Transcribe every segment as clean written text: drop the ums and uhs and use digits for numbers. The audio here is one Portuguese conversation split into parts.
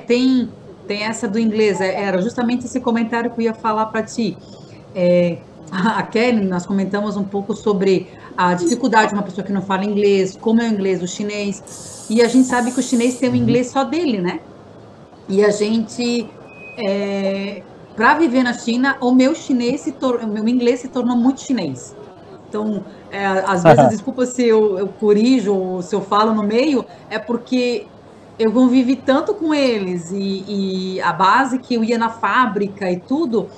Tem essa do inglês, era justamente esse comentário que eu ia falar para ti. É, a Kelly, nós comentamos um pouco sobre a dificuldade de uma pessoa que não fala inglês, como é o inglês do chinês, e a gente sabe que o chinês tem um Uhum. inglês só dele, né? E a gente, para viver na China, o meu inglês se tornou muito chinês. Então, às vezes, desculpa se eu corrijo ou se eu falo no meio, é porque eu convivi tanto com eles e a base que eu ia na fábrica e tudo,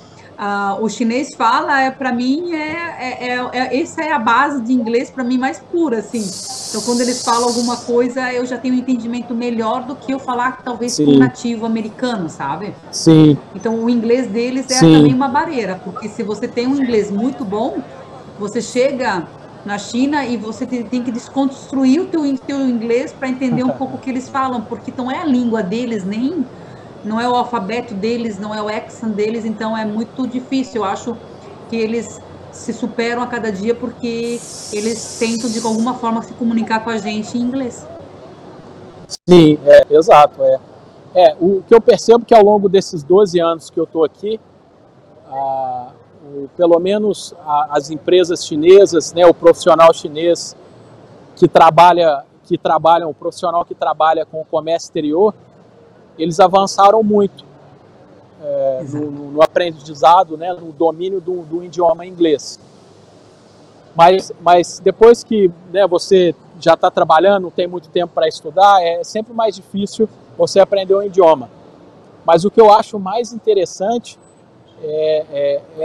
o chinês fala, para mim, essa é a base de inglês para mim mais pura, assim. Então, quando eles falam alguma coisa, eu já tenho um entendimento melhor do que eu falar, talvez, com um Sim, nativo americano, sabe? sim, Então, o inglês deles é também sim. uma barreira, porque se você tem um inglês muito bom, você chega na China e você tem que desconstruir teu inglês para entender um pouco o que eles falam, porque não é a língua deles, nem não é o alfabeto deles, não é o accent deles, então é muito difícil. Eu acho que eles se superam a cada dia porque eles tentam de alguma forma se comunicar com a gente em inglês. Sim, exato. O que eu percebo que ao longo desses 12 anos que eu estou aqui, pelo menos as empresas chinesas, né, o profissional chinês o profissional que trabalha com o comércio exterior, eles avançaram muito Exato. no aprendizado, né, no domínio do idioma inglês. Mas depois que, né, você já está trabalhando, não tem muito tempo para estudar, é sempre mais difícil você aprender um idioma. Mas o que eu acho mais interessante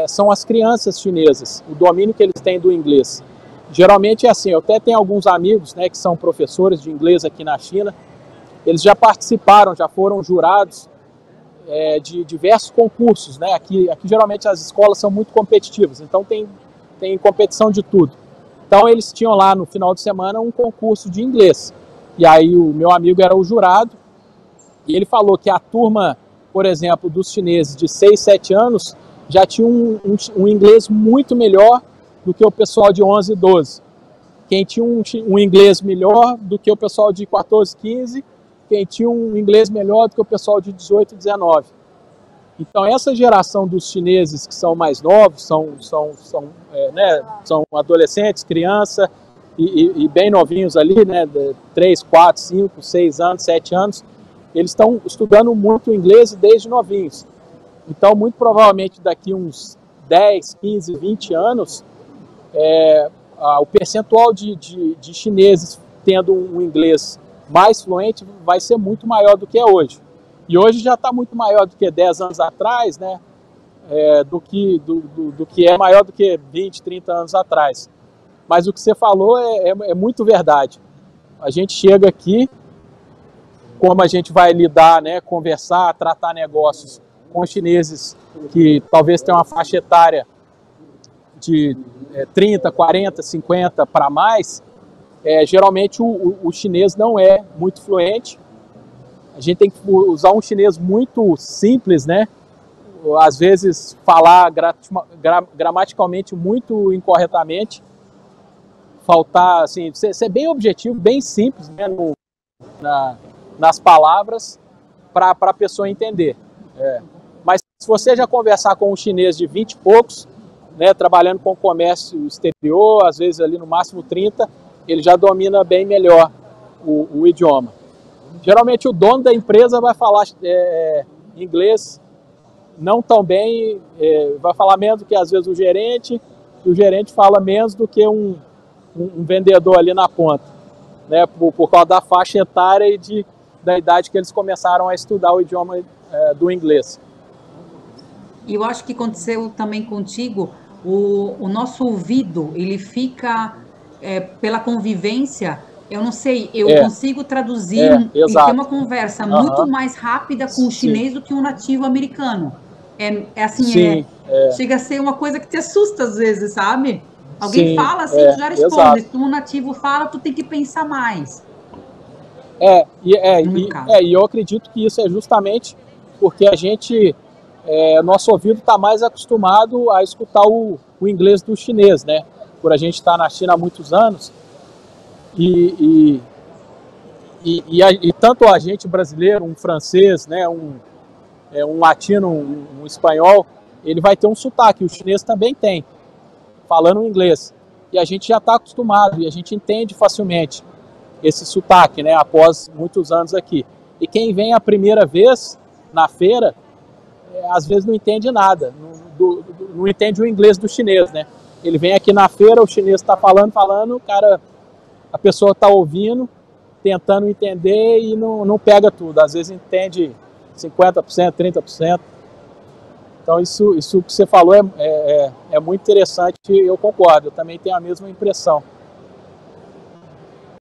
são as crianças chinesas, o domínio que eles têm do inglês. Geralmente é assim, eu até tenho alguns amigos, né, que são professores de inglês aqui na China, eles já participaram, já foram jurados de diversos concursos, né? Aqui geralmente as escolas são muito competitivas, então tem competição de tudo. Então eles tinham lá no final de semana um concurso de inglês. E aí o meu amigo era o jurado, e ele falou que a turma, por exemplo, dos chineses de 6, 7 anos, já tinha um inglês muito melhor do que o pessoal de 11 e 12. Quem tinha um inglês melhor do que o pessoal de 14, 15, quem tinha um inglês melhor do que o pessoal de 18 e 19. Então, essa geração dos chineses que são mais novos, são adolescentes, criança e bem novinhos ali, né, 3, 4, 5, 6 anos, 7 anos, eles estão estudando muito inglês desde novinhos. Então, muito provavelmente, daqui uns 10, 15, 20 anos, o percentual de chineses tendo um inglês mais fluente vai ser muito maior do que é hoje. E hoje já está muito maior do que 10 anos atrás, né? Do que é maior do que 20, 30 anos atrás. Mas o que você falou é muito verdade. A gente chega aqui, como a gente vai lidar, né, conversar, tratar negócios com chineses que talvez tenham uma faixa etária de 30, 40, 50 para mais, geralmente o chinês não é muito fluente. A gente tem que usar um chinês muito simples, né? Às vezes falar gramaticalmente muito incorretamente, faltar, assim, ser bem objetivo, bem simples, né, nas palavras para a pessoa entender. Mas se você já conversar com um chinês de 20 e poucos, né, trabalhando com comércio exterior, às vezes ali no máximo 30, ele já domina bem melhor o idioma. Geralmente o dono da empresa vai falar inglês não tão bem, vai falar menos do que às vezes o gerente fala menos do que um vendedor ali na ponta, né, por causa da faixa etária e da idade que eles começaram a estudar o idioma do inglês. E eu acho que aconteceu também contigo, o nosso ouvido, ele fica, pela convivência, eu não sei, eu consigo traduzir e ter uma Exato. conversa muito Uhum. mais rápida com o Sim, chinês do que um nativo americano. Assim, sim, chega a ser uma coisa que te assusta às vezes, sabe? Alguém sim, fala assim, tu já responde. exato. Se um nativo fala, tu tem que pensar mais, no meu caso. E eu acredito que isso é justamente porque a gente, nosso ouvido está mais acostumado a escutar o inglês do chinês, né? Por a gente estar na China há muitos anos e E tanto a gente brasileiro, um francês, né, um latino, um espanhol, ele vai ter um sotaque, o chinês também tem, falando inglês. E a gente já está acostumado e a gente entende facilmente esse sotaque, né, após muitos anos aqui. E quem vem a primeira vez na feira, às vezes não entende nada, não entende o inglês do chinês, né? Ele vem aqui na feira, o chinês está falando, a pessoa está ouvindo, tentando entender e não pega tudo. Às vezes entende 50%, 30%. Então isso que você falou é muito interessante e eu concordo, eu também tenho a mesma impressão.